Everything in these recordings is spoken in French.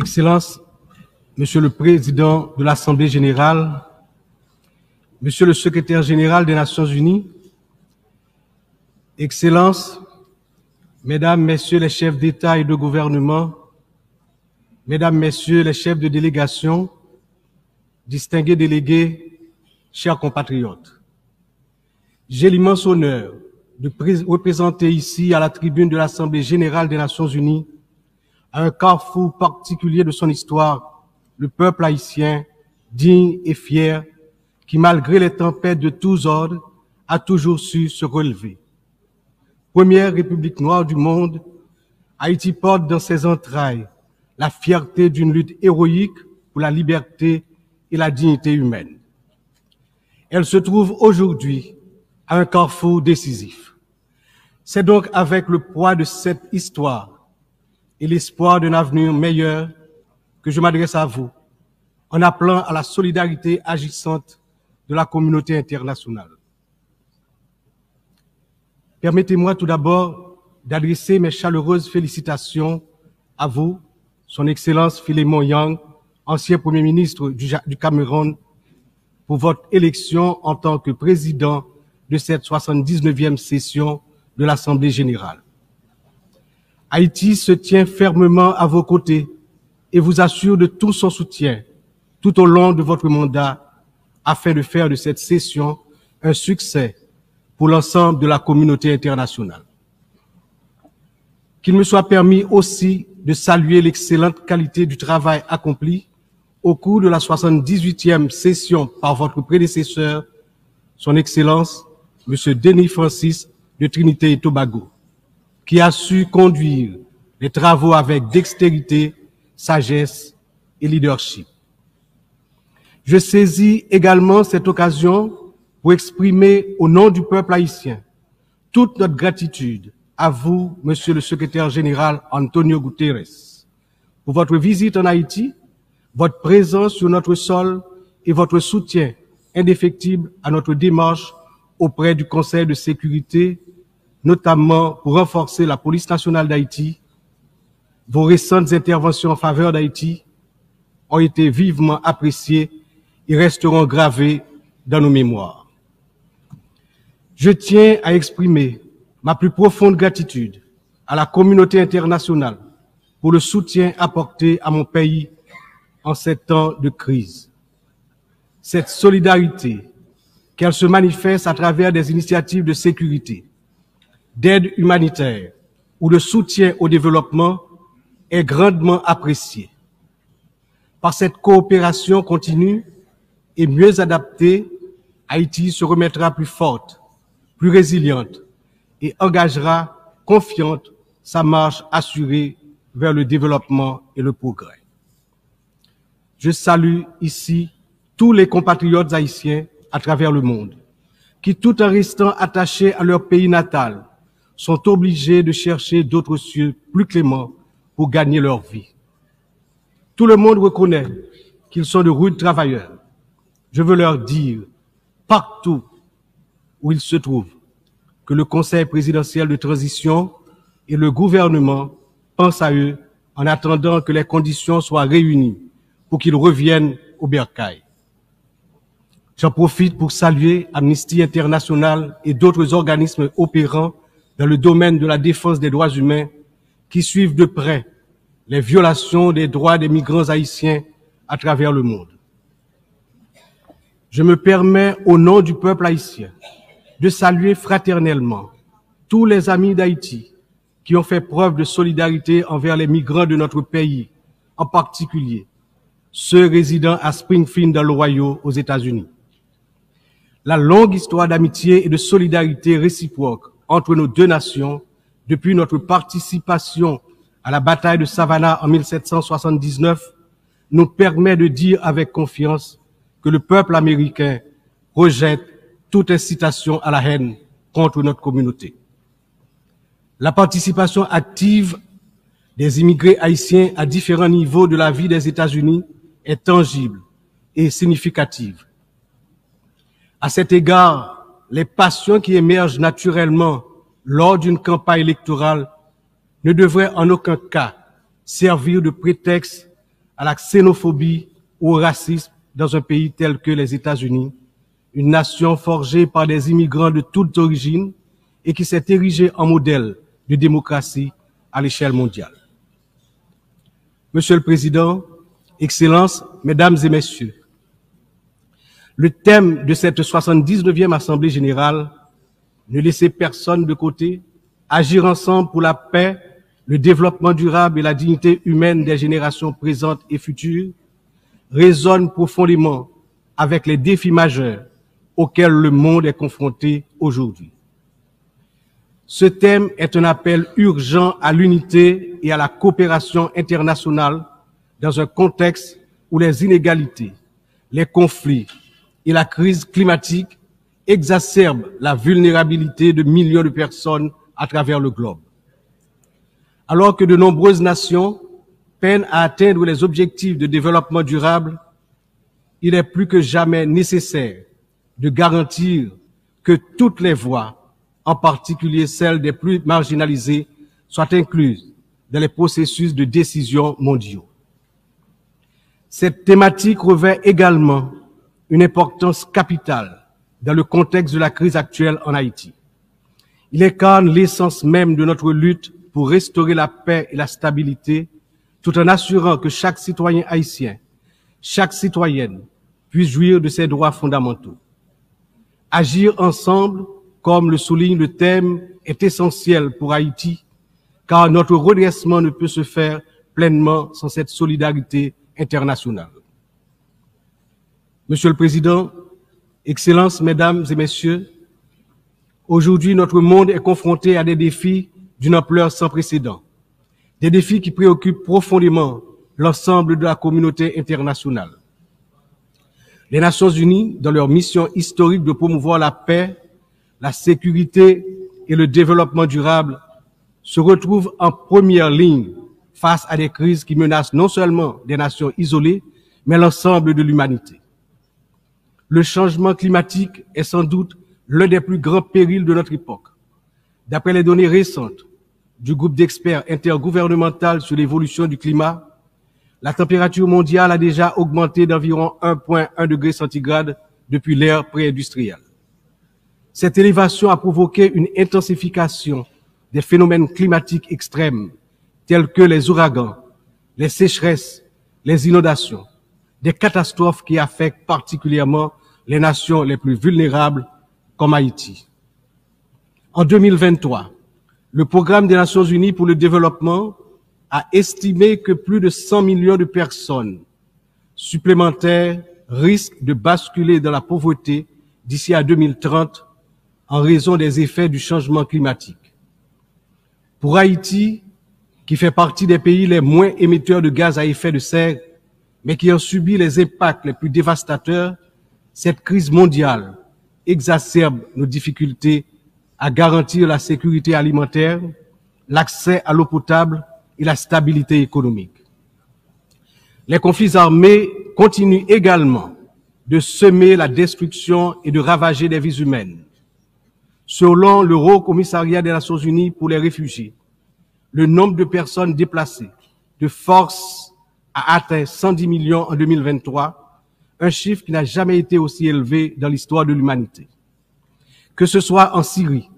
Excellences, Monsieur le Président de l'Assemblée générale, Monsieur le Secrétaire général des Nations unies, Excellences, Mesdames, Messieurs les chefs d'État et de gouvernement, Mesdames, Messieurs les chefs de délégation, distingués délégués, chers compatriotes, j'ai l'immense honneur de représenter ici à la tribune de l'Assemblée générale des Nations unies, à un carrefour particulier de son histoire, le peuple haïtien, digne et fier, qui malgré les tempêtes de tous ordres, a toujours su se relever. Première république noire du monde, Haïti porte dans ses entrailles la fierté d'une lutte héroïque pour la liberté et la dignité humaine. Elle se trouve aujourd'hui à un carrefour décisif. C'est donc avec le poids de cette histoire et l'espoir d'un avenir meilleur que je m'adresse à vous, en appelant à la solidarité agissante de la communauté internationale. Permettez-moi tout d'abord d'adresser mes chaleureuses félicitations à vous, Son Excellence Philémon Yang, ancien Premier ministre du Cameroun, pour votre élection en tant que président de cette 79e session de l'Assemblée générale. Haïti se tient fermement à vos côtés et vous assure de tout son soutien tout au long de votre mandat afin de faire de cette session un succès pour l'ensemble de la communauté internationale. Qu'il me soit permis aussi de saluer l'excellente qualité du travail accompli au cours de la 78e session par votre prédécesseur, Son Excellence, M. Denis Francis de Trinité et Tobago, qui a su conduire les travaux avec dextérité, sagesse et leadership. Je saisis également cette occasion pour exprimer au nom du peuple haïtien toute notre gratitude à vous, Monsieur le Secrétaire général Antonio Guterres, pour votre visite en Haïti, votre présence sur notre sol et votre soutien indéfectible à notre démarche auprès du Conseil de sécurité, notamment pour renforcer la police nationale d'Haïti. Vos récentes interventions en faveur d'Haïti ont été vivement appréciées et resteront gravées dans nos mémoires. Je tiens à exprimer ma plus profonde gratitude à la communauté internationale pour le soutien apporté à mon pays en ces temps de crise. Cette solidarité, qu'elle se manifeste à travers des initiatives de sécurité, d'aide humanitaire ou de soutien au développement, est grandement appréciée. Par cette coopération continue et mieux adaptée, Haïti se remettra plus forte, plus résiliente et engagera confiante sa marche assurée vers le développement et le progrès. Je salue ici tous les compatriotes haïtiens à travers le monde, qui tout en restant attachés à leur pays natal, sont obligés de chercher d'autres cieux plus cléments pour gagner leur vie. Tout le monde reconnaît qu'ils sont de rudes travailleurs. Je veux leur dire, partout où ils se trouvent, que le Conseil présidentiel de transition et le gouvernement pensent à eux en attendant que les conditions soient réunies pour qu'ils reviennent au bercail. J'en profite pour saluer Amnesty International et d'autres organismes opérant dans le domaine de la défense des droits humains qui suivent de près les violations des droits des migrants haïtiens à travers le monde. Je me permets, au nom du peuple haïtien, de saluer fraternellement tous les amis d'Haïti qui ont fait preuve de solidarité envers les migrants de notre pays, en particulier ceux résidant à Springfield dans l'Ohio aux États-Unis. La longue histoire d'amitié et de solidarité réciproque entre nos deux nations, depuis notre participation à la bataille de Savannah en 1779, nous permet de dire avec confiance que le peuple américain rejette toute incitation à la haine contre notre communauté. La participation active des immigrés haïtiens à différents niveaux de la vie des États-Unis est tangible et significative. À cet égard, les passions qui émergent naturellement lors d'une campagne électorale ne devraient en aucun cas servir de prétexte à la xénophobie ou au racisme dans un pays tel que les États-Unis, une nation forgée par des immigrants de toutes origines et qui s'est érigée en modèle de démocratie à l'échelle mondiale. Monsieur le Président, Excellences, Mesdames et Messieurs, le thème de cette 79e Assemblée générale, ne laisser personne de côté, agir ensemble pour la paix, le développement durable et la dignité humaine des générations présentes et futures, résonne profondément avec les défis majeurs auxquels le monde est confronté aujourd'hui. Ce thème est un appel urgent à l'unité et à la coopération internationale dans un contexte où les inégalités, les conflits et la crise climatique exacerbent la vulnérabilité de millions de personnes à travers le globe. Alors que de nombreuses nations peinent à atteindre les objectifs de développement durable, il est plus que jamais nécessaire de garantir que toutes les voix, en particulier celles des plus marginalisées, soient incluses dans les processus de décision mondiaux. Cette thématique revêt également une importance capitale dans le contexte de la crise actuelle en Haïti. Il incarne l'essence même de notre lutte pour restaurer la paix et la stabilité, tout en assurant que chaque citoyen haïtien, chaque citoyenne puisse jouir de ses droits fondamentaux. Agir ensemble, comme le souligne le thème, est essentiel pour Haïti, car notre redressement ne peut se faire pleinement sans cette solidarité internationale. Monsieur le Président, Excellences, Mesdames et Messieurs, aujourd'hui notre monde est confronté à des défis d'une ampleur sans précédent, des défis qui préoccupent profondément l'ensemble de la communauté internationale. Les Nations Unies, dans leur mission historique de promouvoir la paix, la sécurité et le développement durable, se retrouvent en première ligne face à des crises qui menacent non seulement des nations isolées, mais l'ensemble de l'humanité. Le changement climatique est sans doute l'un des plus grands périls de notre époque. D'après les données récentes du groupe d'experts intergouvernemental sur l'évolution du climat, la température mondiale a déjà augmenté d'environ 1,1 degré centigrade depuis l'ère pré-industrielle. Cette élévation a provoqué une intensification des phénomènes climatiques extrêmes tels que les ouragans, les sécheresses, les inondations, des catastrophes qui affectent particulièrement les nations les plus vulnérables comme Haïti. En 2023, le Programme des Nations Unies pour le développement a estimé que plus de 100 millions de personnes supplémentaires risquent de basculer dans la pauvreté d'ici à 2030 en raison des effets du changement climatique. Pour Haïti, qui fait partie des pays les moins émetteurs de gaz à effet de serre, mais qui ont subi les impacts les plus dévastateurs, cette crise mondiale exacerbe nos difficultés à garantir la sécurité alimentaire, l'accès à l'eau potable et la stabilité économique. Les conflits armés continuent également de semer la destruction et de ravager des vies humaines. Selon le Haut Commissariat des Nations Unies pour les réfugiés, le nombre de personnes déplacées de force a atteint 110 millions en 2023, un chiffre qui n'a jamais été aussi élevé dans l'histoire de l'humanité. Que ce soit en Syrie,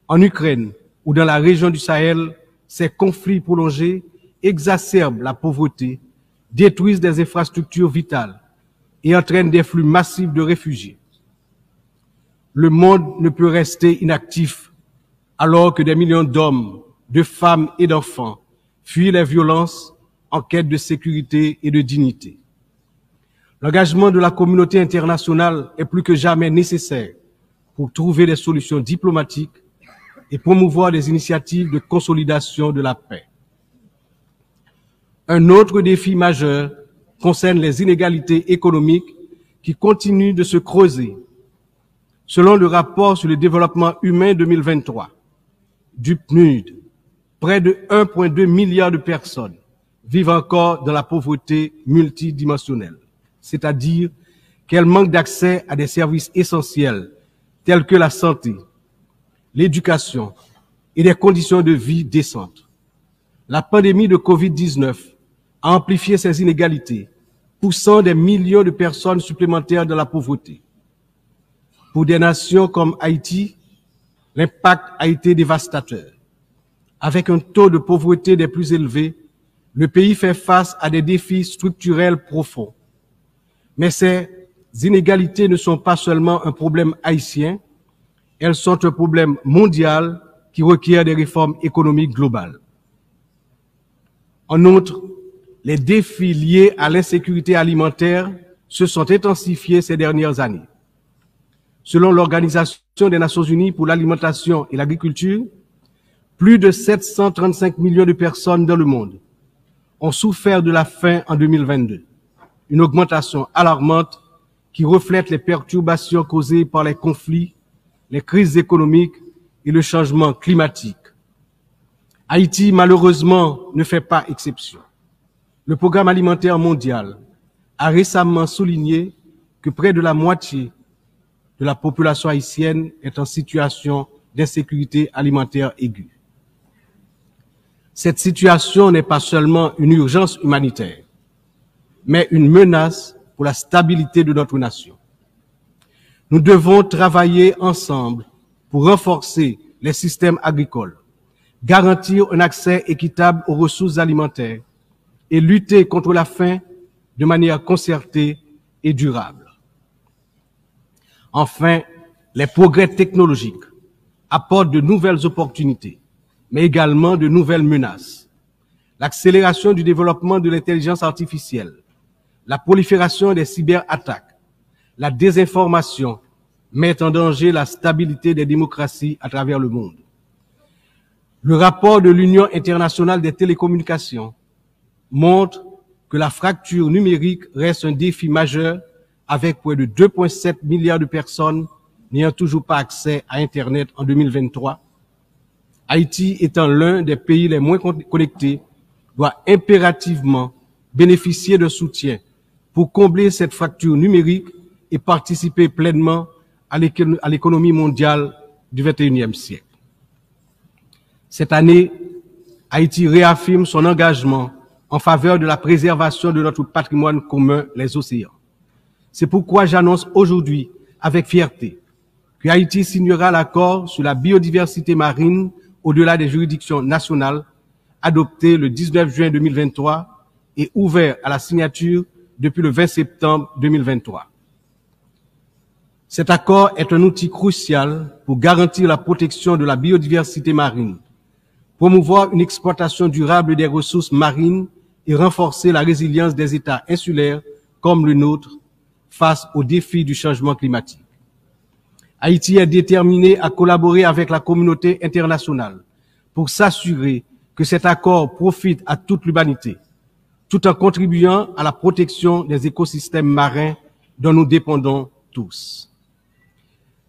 en Ukraine ou dans la région du Sahel, ces conflits prolongés exacerbent la pauvreté, détruisent des infrastructures vitales et entraînent des flux massifs de réfugiés. Le monde ne peut rester inactif alors que des millions d'hommes, de femmes et d'enfants fuient les violences en quête de sécurité et de dignité. L'engagement de la communauté internationale est plus que jamais nécessaire pour trouver des solutions diplomatiques et promouvoir des initiatives de consolidation de la paix. Un autre défi majeur concerne les inégalités économiques qui continuent de se creuser. Selon le rapport sur le développement humain 2023 du PNUD, près de 1,2 milliard de personnes vivent encore dans la pauvreté multidimensionnelle, c'est-à-dire qu'elles manquent d'accès à des services essentiels tels que la santé, l'éducation et des conditions de vie décentes. La pandémie de Covid-19 a amplifié ces inégalités, poussant des millions de personnes supplémentaires dans la pauvreté. Pour des nations comme Haïti, l'impact a été dévastateur. Avec un taux de pauvreté des plus élevés, le pays fait face à des défis structurels profonds. Mais ces inégalités ne sont pas seulement un problème haïtien, elles sont un problème mondial qui requiert des réformes économiques globales. En outre, les défis liés à l'insécurité alimentaire se sont intensifiés ces dernières années. Selon l'Organisation des Nations Unies pour l'alimentation et l'agriculture, plus de 735 millions de personnes dans le monde ont souffert de la faim en 2022, une augmentation alarmante qui reflète les perturbations causées par les conflits, les crises économiques et le changement climatique. Haïti, malheureusement, ne fait pas exception. Le Programme alimentaire mondial a récemment souligné que près de la moitié de la population haïtienne est en situation d'insécurité alimentaire aiguë. Cette situation n'est pas seulement une urgence humanitaire, mais une menace pour la stabilité de notre nation. Nous devons travailler ensemble pour renforcer les systèmes agricoles, garantir un accès équitable aux ressources alimentaires et lutter contre la faim de manière concertée et durable. Enfin, les progrès technologiques apportent de nouvelles opportunités, mais également de nouvelles menaces. L'accélération du développement de l'intelligence artificielle, la prolifération des cyberattaques, la désinformation mettent en danger la stabilité des démocraties à travers le monde. Le rapport de l'Union internationale des télécommunications montre que la fracture numérique reste un défi majeur avec près de 2,7 milliards de personnes n'ayant toujours pas accès à Internet en 2023. Haïti étant l'un des pays les moins connectés, doit impérativement bénéficier de soutien pour combler cette fracture numérique et participer pleinement à l'économie mondiale du XXIe siècle. Cette année, Haïti réaffirme son engagement en faveur de la préservation de notre patrimoine commun, les océans. C'est pourquoi j'annonce aujourd'hui avec fierté que Haïti signera l'accord sur la biodiversité marine au-delà des juridictions nationales, adopté le 19 juin 2023 et ouvert à la signature depuis le 20 septembre 2023. Cet accord est un outil crucial pour garantir la protection de la biodiversité marine, promouvoir une exploitation durable des ressources marines et renforcer la résilience des États insulaires comme le nôtre face aux défis du changement climatique. Haïti est déterminé à collaborer avec la communauté internationale pour s'assurer que cet accord profite à toute l'humanité, tout en contribuant à la protection des écosystèmes marins dont nous dépendons tous.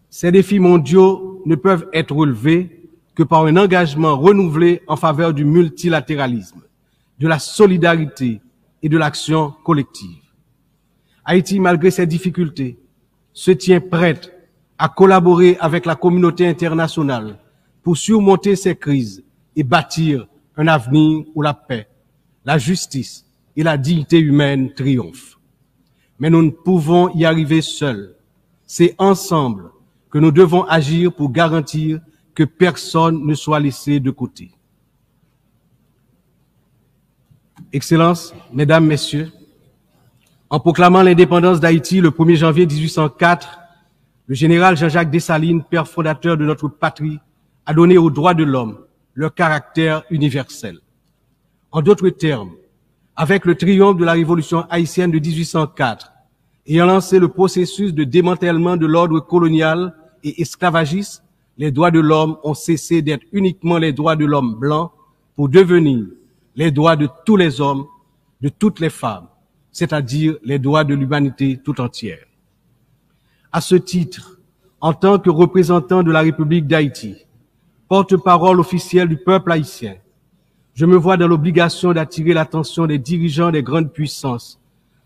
Ces défis mondiaux ne peuvent être relevés que par un engagement renouvelé en faveur du multilatéralisme, de la solidarité et de l'action collective. Haïti, malgré ses difficultés, se tient prête à collaborer avec la communauté internationale pour surmonter ces crises et bâtir un avenir où la paix, la justice et la dignité humaine triomphent. Mais nous ne pouvons y arriver seuls. C'est ensemble que nous devons agir pour garantir que personne ne soit laissé de côté. Excellences, Mesdames, Messieurs, en proclamant l'indépendance d'Haïti le 1er janvier 1804, le général Jean-Jacques Dessalines, père fondateur de notre patrie, a donné aux droits de l'homme leur caractère universel. En d'autres termes, avec le triomphe de la révolution haïtienne de 1804, ayant lancé le processus de démantèlement de l'ordre colonial et esclavagiste, les droits de l'homme ont cessé d'être uniquement les droits de l'homme blanc pour devenir les droits de tous les hommes, de toutes les femmes, c'est-à-dire les droits de l'humanité tout entière. À ce titre, en tant que représentant de la République d'Haïti, porte-parole officielle du peuple haïtien, je me vois dans l'obligation d'attirer l'attention des dirigeants des grandes puissances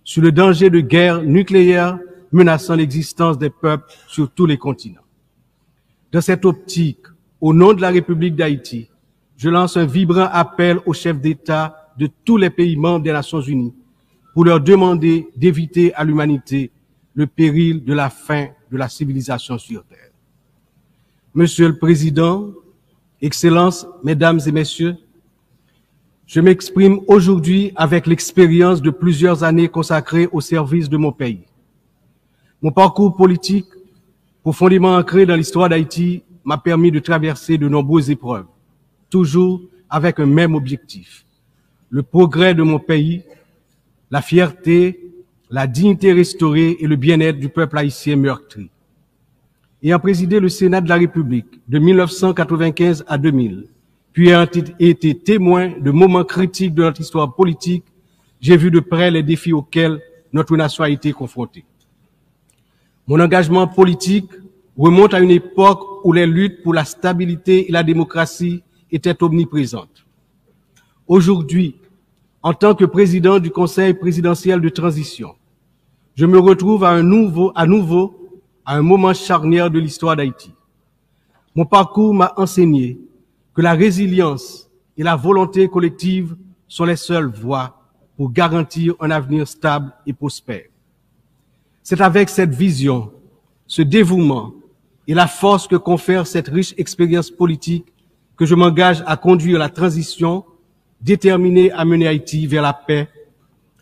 sur le danger de guerre nucléaire menaçant l'existence des peuples sur tous les continents. Dans cette optique, au nom de la République d'Haïti, je lance un vibrant appel aux chefs d'État de tous les pays membres des Nations Unies pour leur demander d'éviter à l'humanité le péril de la fin de la civilisation sur Terre. Monsieur le Président, Excellences, Mesdames et Messieurs, je m'exprime aujourd'hui avec l'expérience de plusieurs années consacrées au service de mon pays. Mon parcours politique, profondément ancré dans l'histoire d'Haïti, m'a permis de traverser de nombreuses épreuves, toujours avec un même objectif: le progrès de mon pays, la fierté, la dignité restaurée et le bien-être du peuple haïtien meurtri. Ayant présidé le Sénat de la République de 1995 à 2000, puis ayant été témoin de moments critiques de notre histoire politique, j'ai vu de près les défis auxquels notre nation a été confrontée. Mon engagement politique remonte à une époque où les luttes pour la stabilité et la démocratie étaient omniprésentes. Aujourd'hui, en tant que président du Conseil présidentiel de transition, je me retrouve à nouveau à un moment charnière de l'histoire d'Haïti. Mon parcours m'a enseigné que la résilience et la volonté collective sont les seules voies pour garantir un avenir stable et prospère. C'est avec cette vision, ce dévouement et la force que confère cette riche expérience politique que je m'engage à conduire la transition, déterminée à mener Haïti vers la paix,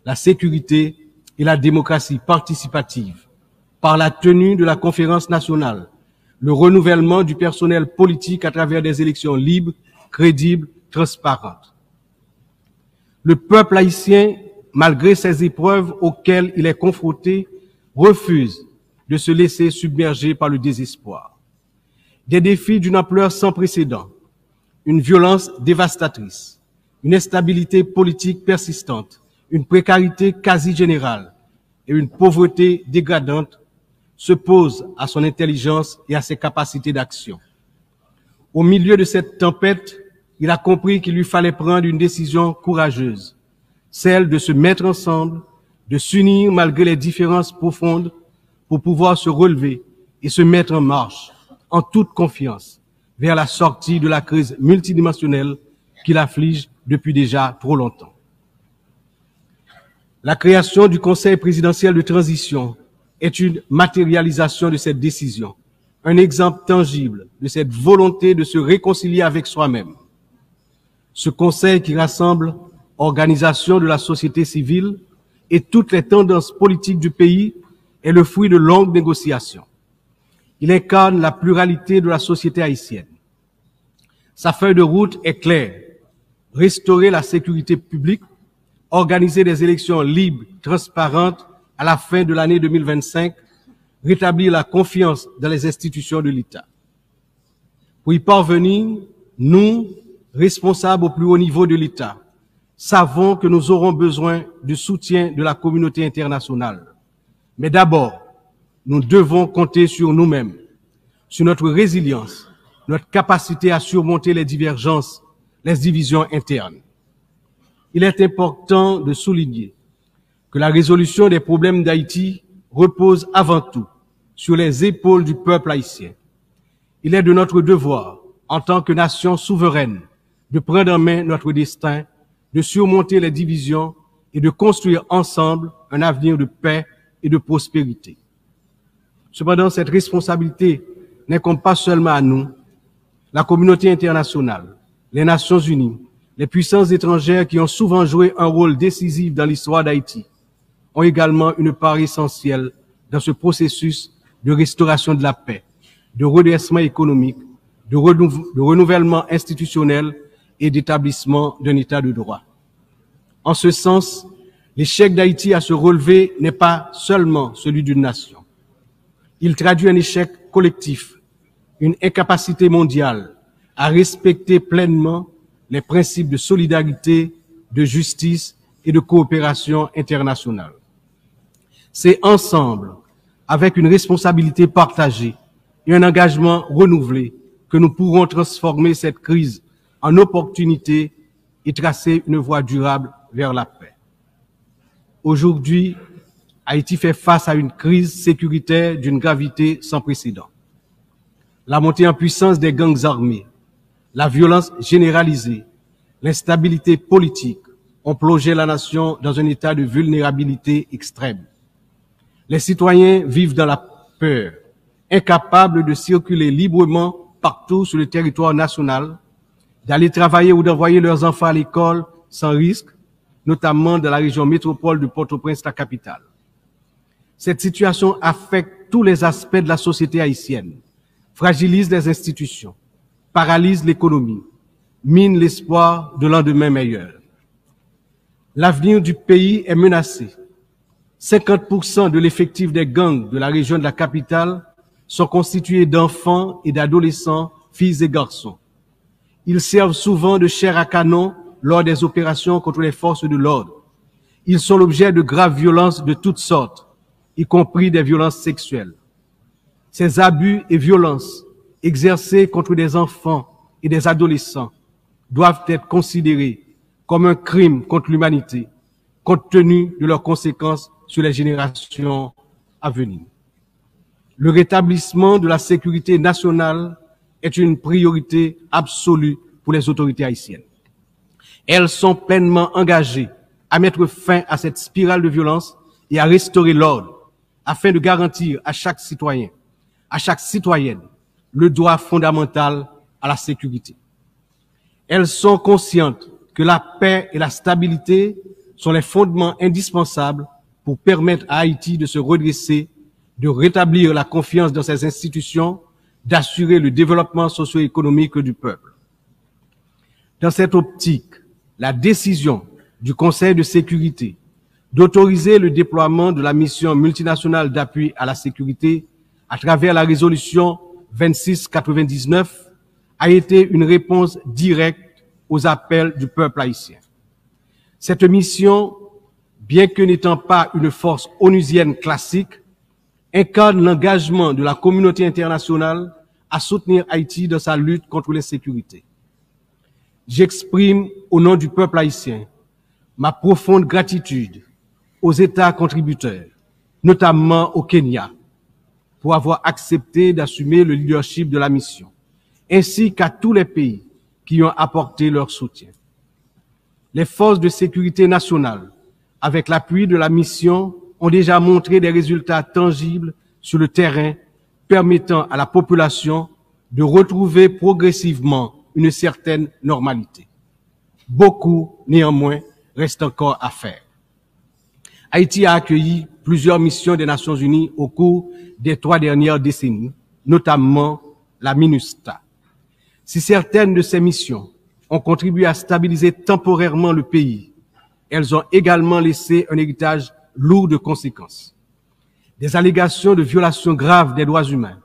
la sécurité et la démocratie participative, par la tenue de la conférence nationale, le renouvellement du personnel politique à travers des élections libres, crédibles, transparentes. Le peuple haïtien, malgré ces épreuves auxquelles il est confronté, refuse de se laisser submerger par le désespoir. Des défis d'une ampleur sans précédent, une violence dévastatrice, une instabilité politique persistante, une précarité quasi générale et une pauvreté dégradante se posent à son intelligence et à ses capacités d'action. Au milieu de cette tempête, il a compris qu'il lui fallait prendre une décision courageuse, celle de se mettre ensemble, de s'unir malgré les différences profondes pour pouvoir se relever et se mettre en marche, en toute confiance, vers la sortie de la crise multidimensionnelle qui l'afflige depuis déjà trop longtemps. La création du Conseil présidentiel de transition est une matérialisation de cette décision, un exemple tangible de cette volonté de se réconcilier avec soi-même. Ce Conseil qui rassemble organisations de la société civile et toutes les tendances politiques du pays est le fruit de longues négociations. Il incarne la pluralité de la société haïtienne. Sa feuille de route est claire: restaurer la sécurité publique, organiser des élections libres, transparentes à la fin de l'année 2025, rétablir la confiance dans les institutions de l'État. Pour y parvenir, nous, responsables au plus haut niveau de l'État, savons que nous aurons besoin du soutien de la communauté internationale. Mais d'abord, nous devons compter sur nous-mêmes, sur notre résilience, notre capacité à surmonter les divergences, les divisions internes. Il est important de souligner que la résolution des problèmes d'Haïti repose avant tout sur les épaules du peuple haïtien. Il est de notre devoir, en tant que nation souveraine, de prendre en main notre destin, de surmonter les divisions et de construire ensemble un avenir de paix et de prospérité. Cependant, cette responsabilité n'incombe pas seulement à nous. La communauté internationale, les Nations Unies, les puissances étrangères qui ont souvent joué un rôle décisif dans l'histoire d'Haïti ont également une part essentielle dans ce processus de restauration de la paix, de redressement économique, de renouvellement institutionnel et d'établissement d'un État de droit. En ce sens, l'échec d'Haïti à se relever n'est pas seulement celui d'une nation. Il traduit un échec collectif, une incapacité mondiale à respecter pleinement les principes de solidarité, de justice et de coopération internationale. C'est ensemble, avec une responsabilité partagée et un engagement renouvelé, que nous pourrons transformer cette crise en opportunité et tracer une voie durable vers la paix. Aujourd'hui, Haïti fait face à une crise sécuritaire d'une gravité sans précédent. La montée en puissance des gangs armés, la violence généralisée, l'instabilité politique, ont plongé la nation dans un état de vulnérabilité extrême. Les citoyens vivent dans la peur, incapables de circuler librement partout sur le territoire national, d'aller travailler ou d'envoyer leurs enfants à l'école sans risque, notamment dans la région métropole de Port-au-Prince, la capitale. Cette situation affecte tous les aspects de la société haïtienne, fragilise les institutions, paralyse l'économie, mine l'espoir de lendemain meilleur. L'avenir du pays est menacé. 50% de l'effectif des gangs de la région de la capitale sont constitués d'enfants et d'adolescents, filles et garçons. Ils servent souvent de chair à canon lors des opérations contre les forces de l'ordre. Ils sont l'objet de graves violences de toutes sortes, y compris des violences sexuelles. Ces abus et violences exercés contre des enfants et des adolescents doivent être considérés comme un crime contre l'humanité, compte tenu de leurs conséquences sur les générations à venir. Le rétablissement de la sécurité nationale est une priorité absolue pour les autorités haïtiennes. Elles sont pleinement engagées à mettre fin à cette spirale de violence et à restaurer l'ordre afin de garantir à chaque citoyen, à chaque citoyenne, le droit fondamental à la sécurité. Elles sont conscientes que la paix et la stabilité sont les fondements indispensables pour permettre à Haïti de se redresser, de rétablir la confiance dans ses institutions, d'assurer le développement socio-économique du peuple. Dans cette optique, la décision du Conseil de sécurité d'autoriser le déploiement de la mission multinationale d'appui à la sécurité à travers la résolution 2699 a été une réponse directe aux appels du peuple haïtien. Cette mission, bien que n'étant pas une force onusienne classique, incarne l'engagement de la communauté internationale à soutenir Haïti dans sa lutte contre l'insécurité. J'exprime au nom du peuple haïtien ma profonde gratitude aux États contributeurs, notamment au Kenya, pour avoir accepté d'assumer le leadership de la mission, ainsi qu'à tous les pays qui ont apporté leur soutien. Les forces de sécurité nationale, avec l'appui de la mission, ont déjà montré des résultats tangibles sur le terrain, permettant à la population de retrouver progressivement une certaine normalité. Beaucoup, néanmoins, reste encore à faire. Haïti a accueilli plusieurs missions des Nations Unies au cours des 3 dernières décennies, notamment la MINUSTA. Si certaines de ces missions ont contribué à stabiliser temporairement le pays, elles ont également laissé un héritage lourd de conséquences. Des allégations de violations graves des droits humains,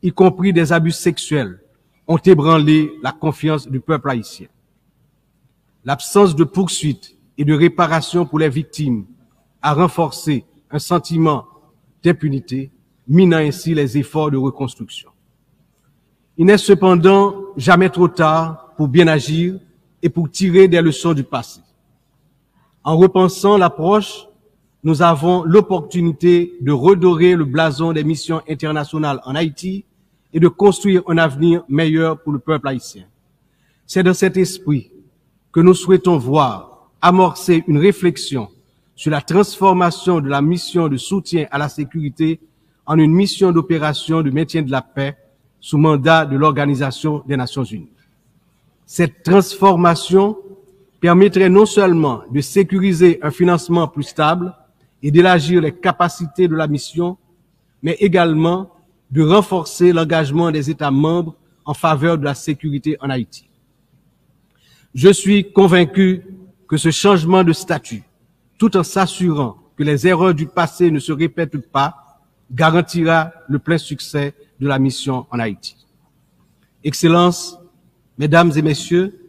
y compris des abus sexuels, ont ébranlé la confiance du peuple haïtien. L'absence de poursuite et de réparation pour les victimes a renforcé un sentiment d'impunité, minant ainsi les efforts de reconstruction. Il n'est cependant jamais trop tard pour bien agir et pour tirer des leçons du passé. En repensant l'approche, nous avons l'opportunité de redorer le blason des missions internationales en Haïti et de construire un avenir meilleur pour le peuple haïtien. C'est dans cet esprit que nous souhaitons voir amorcer une réflexion sur la transformation de la mission de soutien à la sécurité en une mission d'opération de maintien de la paix sous mandat de l'Organisation des Nations Unies. Cette transformation permettrait non seulement de sécuriser un financement plus stable et d'élargir les capacités de la mission, mais également de renforcer l'engagement des États membres en faveur de la sécurité en Haïti. Je suis convaincu que ce changement de statut, tout en s'assurant que les erreurs du passé ne se répètent pas, garantira le plein succès de la mission en Haïti. Excellences, Mesdames et Messieurs,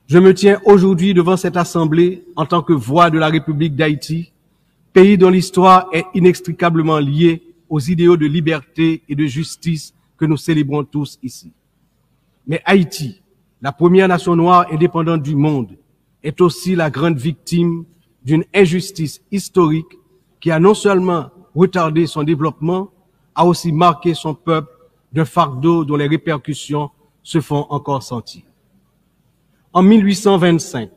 je me tiens aujourd'hui devant cette Assemblée en tant que voix de la République d'Haïti, pays dont l'histoire est inextricablement liée aux idéaux de liberté et de justice que nous célébrons tous ici. Mais Haïti, la première nation noire indépendante du monde, est aussi la grande victime d'une injustice historique qui a non seulement retardé son développement, a aussi marqué son peuple d'un fardeau dont les répercussions se font encore sentir. En 1825,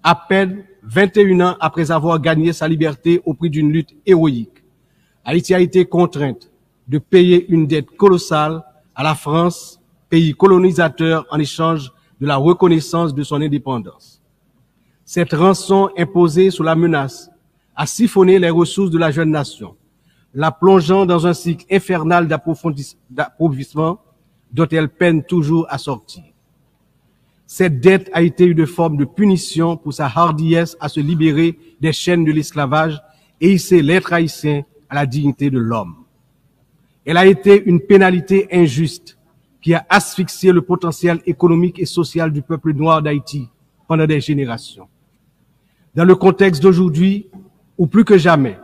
à peine 21 ans après avoir gagné sa liberté au prix d'une lutte héroïque, Haïti a été contrainte de payer une dette colossale à la France, pays colonisateur, en échange de la reconnaissance de son indépendance. Cette rançon imposée sous la menace a siphonné les ressources de la jeune nation, la plongeant dans un cycle infernal d'appauvrissement dont elle peine toujours à sortir. Cette dette a été une forme de punition pour sa hardiesse à se libérer des chaînes de l'esclavage et hisser l'être haïtien à la dignité de l'homme. Elle a été une pénalité injuste qui a asphyxié le potentiel économique et social du peuple noir d'Haïti pendant des générations. Dans le contexte d'aujourd'hui, ou plus que jamais,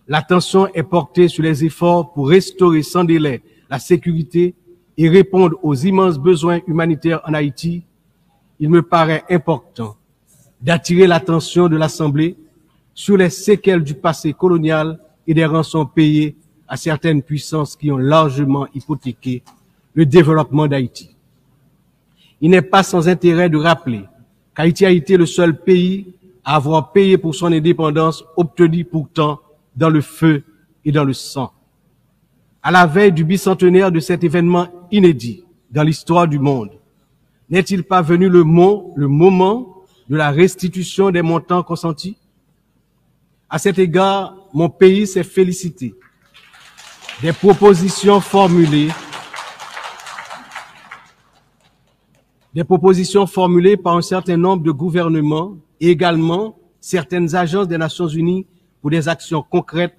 l'attention est portée sur les efforts pour restaurer sans délai la sécurité et répondre aux immenses besoins humanitaires en Haïti. Il me paraît important d'attirer l'attention de l'Assemblée sur les séquelles du passé colonial et des rançons payées à certaines puissances qui ont largement hypothéqué le développement d'Haïti. Il n'est pas sans intérêt de rappeler qu'Haïti a été le seul pays à avoir payé pour son indépendance, obtenue pourtant dans le feu et dans le sang. À la veille du bicentenaire de cet événement inédit dans l'histoire du monde, n'est-il pas venu le moment de la restitution des montants consentis? À cet égard, mon pays s'est félicité des propositions formulées par un certain nombre de gouvernements et également certaines agences des Nations Unies pour des actions concrètes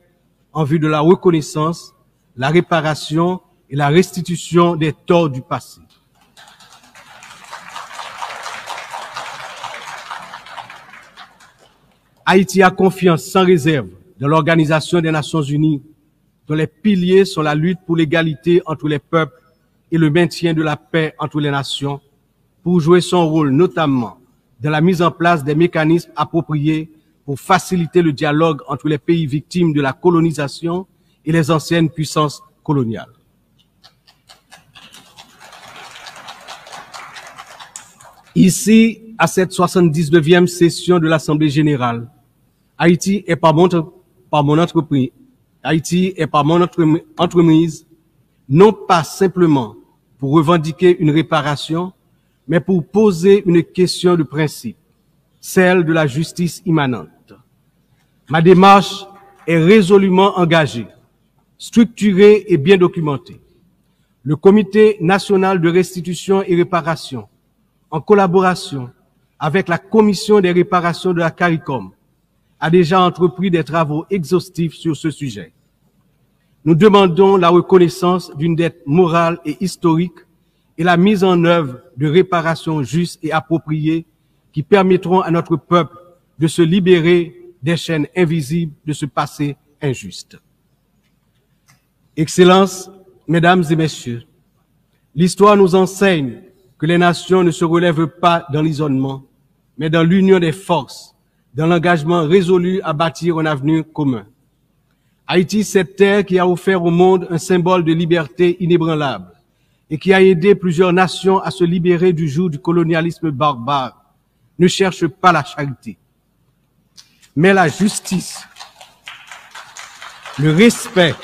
en vue de la reconnaissance, la réparation et la restitution des torts du passé. Haïti a confiance sans réserve dans l'Organisation des Nations Unies, dont les piliers sont la lutte pour l'égalité entre les peuples et le maintien de la paix entre les nations, pour jouer son rôle notamment dans la mise en place des mécanismes appropriés pour faciliter le dialogue entre les pays victimes de la colonisation et les anciennes puissances coloniales. Ici, à cette 79e session de l'Assemblée générale, Haïti est par mon entreprise, non pas simplement pour revendiquer une réparation, mais pour poser une question de principe, celle de la justice immanente. Ma démarche est résolument engagée, structurée et bien documentée. Le Comité national de restitution et réparation, en collaboration avec la Commission des réparations de la CARICOM, a déjà entrepris des travaux exhaustifs sur ce sujet. Nous demandons la reconnaissance d'une dette morale et historique et la mise en œuvre de réparations justes et appropriées qui permettront à notre peuple de se libérer des chaînes invisibles de ce passé injuste. Excellences, Mesdames et Messieurs, l'histoire nous enseigne que les nations ne se relèvent pas dans l'isolement, mais dans l'union des forces, dans l'engagement résolu à bâtir un avenir commun. Haïti, cette terre qui a offert au monde un symbole de liberté inébranlable et qui a aidé plusieurs nations à se libérer du joug du colonialisme barbare, ne cherche pas la charité, mais la justice, le respect,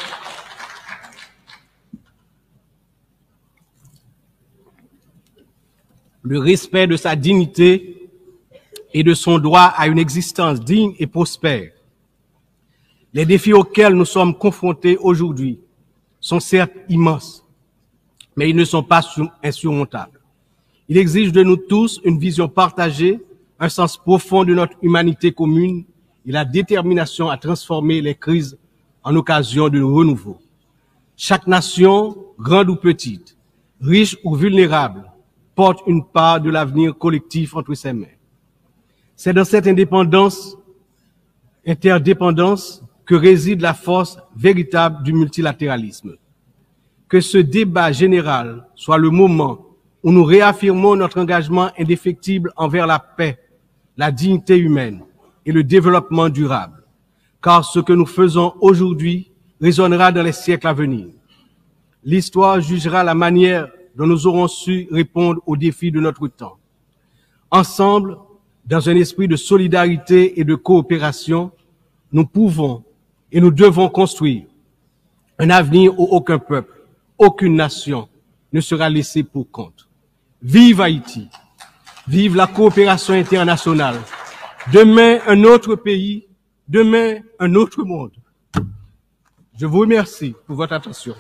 de sa dignité et de son droit à une existence digne et prospère. Les défis auxquels nous sommes confrontés aujourd'hui sont certes immenses, mais ils ne sont pas insurmontables. Il exige de nous tous une vision partagée, un sens profond de notre humanité commune et la détermination à transformer les crises en occasion de renouveau. Chaque nation, grande ou petite, riche ou vulnérable, porte une part de l'avenir collectif entre ses mains. C'est dans cette interdépendance que réside la force véritable du multilatéralisme. Que ce débat général soit le moment où nous réaffirmons notre engagement indéfectible envers la paix, la dignité humaine et le développement durable, car ce que nous faisons aujourd'hui résonnera dans les siècles à venir. L'histoire jugera la manière dont nous aurons su répondre aux défis de notre temps. Ensemble, Dans un esprit de solidarité et de coopération, nous pouvons et nous devons construire un avenir où aucun peuple, aucune nation ne sera laissé pour compte. Vive Haïti! Vive la coopération internationale! Demain, un autre pays, demain, un autre monde. Je vous remercie pour votre attention.